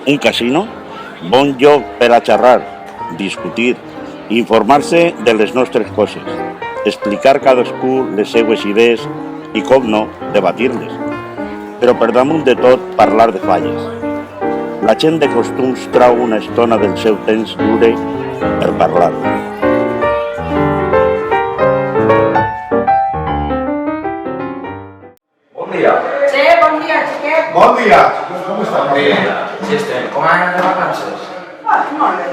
Un casino? Bon lloc per a xerrar, discutir, informar-se de les nostres coses, explicar cadascú les seues idees i, com no, debatir-les. Però per damunt de tot, parlar de falles. La gent de costums trau una estona del seu temps lliure per parlar. Bon dia. Sí, bon dia, xiquet. Bon dia. Com està? Sí, estem. Com anem de vacances? Molt bé.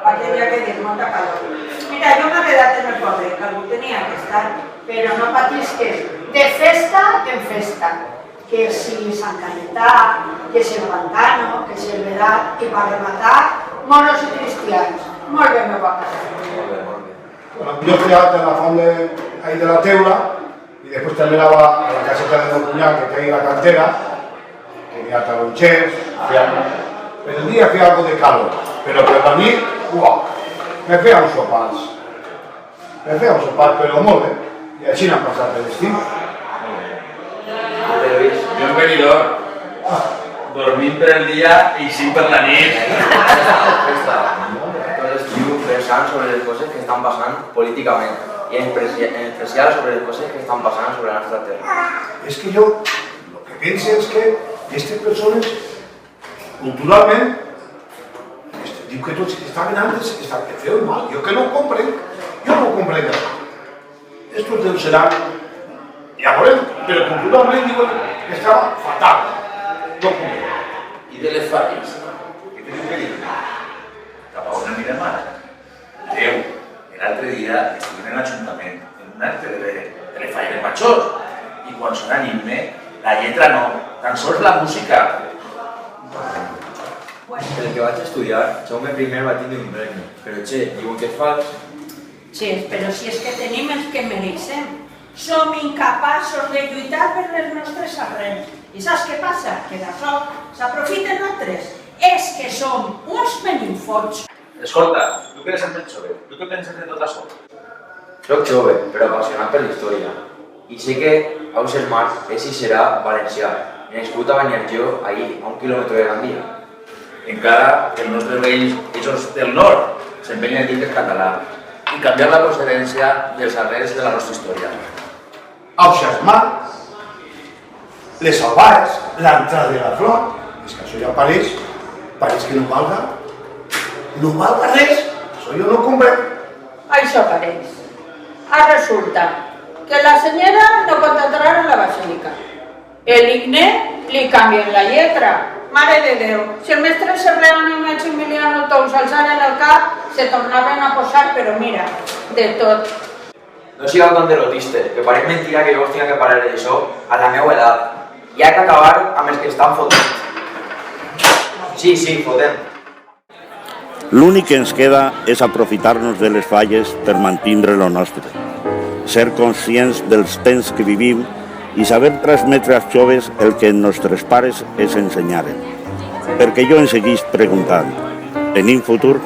Perquè havia que dir, molta calor. Mira, jo m'he quedat en el poble, que algú tenia que estar, però no patisques. De festa en festa. Que si Sant Caetà, que si el Pantano, que si el Vedat, i per rematar, moros i cristians. Molt bé, me va passar. Molt bé, molt bé. Bueno, yo fui a la font ahí de la teula y después también a la caseta de Don Cuñán, que hay en la cantera, que tenía talonchers, pero el día hacía algo de calor, pero para mí, ¡guau! Me feia un sopars. Pero molt bé, i així n'han passat l'estiu. Però Lluís, Jo en Benidorm, dormint per el dia i sim per la nit. tot l'estiu pensant sobre les coses que estan passant políticament i en especial sobre les coses que estan passant sobre la nostra terra. Es que yo lo que pienso es que estas personas, culturalmente, digo que todos estaban antes, estaban feo y mal. Yo no comprendo. Estos deben ser, ya por eso, pero culturalmente digo que estaba fatal. No comprendo. I de les falles? Què teniu que dir? Cap a on anirem ara? Déu, l'altre dia estiguem en l'Ajuntament, en un acte de les falles majors, i quan sona l'himne, la lletra no, tan sols la música. El que vaig estudiar, Jaume I va tindre un regne, però diuen que és fals. Sí, però si és que tenim els que mereixem. Som incapaços de lluitar per les nostres arrels. I saps què passa? Que d'això s'aprofiten altres. És que som uns peninfots. Escolta, tu que eres el més jove, tu què penses de tot això? Soc jove, però apassionat per la història. I sé que Aus el Mar és i serà valencià. I nascut a Banyarjó, ahir, a 1 quilòmetre de Gandia. Encara que els nostres veïns, ells del nord, s'empenyen en dir que és català i canviar la procedència dels arrels de la nostra història. Auxas Mar, les Albaes, l'entrada de la flor, és que això ja pareix que no valga res, això jo no comprem. Això pareix. Ara resulta que la senyora no pot entrar en la basílica. El himne li canvien la lletra. Mare de Déu, si el mestre Serrano i Maximiliano Tous alçaren el cap, se tornaven a posar, però mira, de tot. No sigueu tan derotistes, que pareix mentira que jo us tinc que parlar d'això a la meva edat. I ha que acabar amb els que estan fotent. Sí, fotent. L'únic que ens queda és aprofitar-nos de les falles per mantindre lo nostre. Ser conscients dels temps que vivim i saber transmetre als joves el que els nostres pares ens ensenyaren. Perquè jo em seguís preguntant, tenim futur?